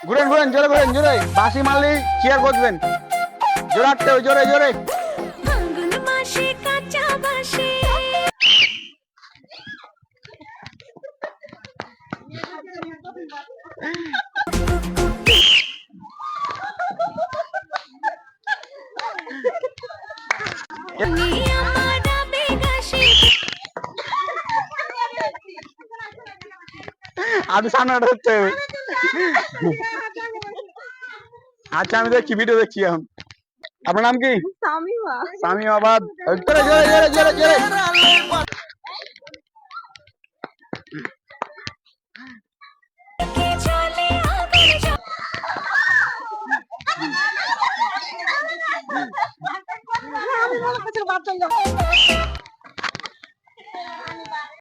ঘুরেন ঘুরেন, জোরে ঘুরেন, জোরে। বাঁশি মারলেই চেয়ার বসবেন, জোরে হাঁটতে হবে, জোরে জোরে। আমি সামনে হচ্ছে। আচ্ছা আমি দেখছি, ভিডিও দেখছি এখন। আপনার নাম কি? শামিমাবাদ। জোরে জোরে জোরে জোরে জোরে। বাচ্চা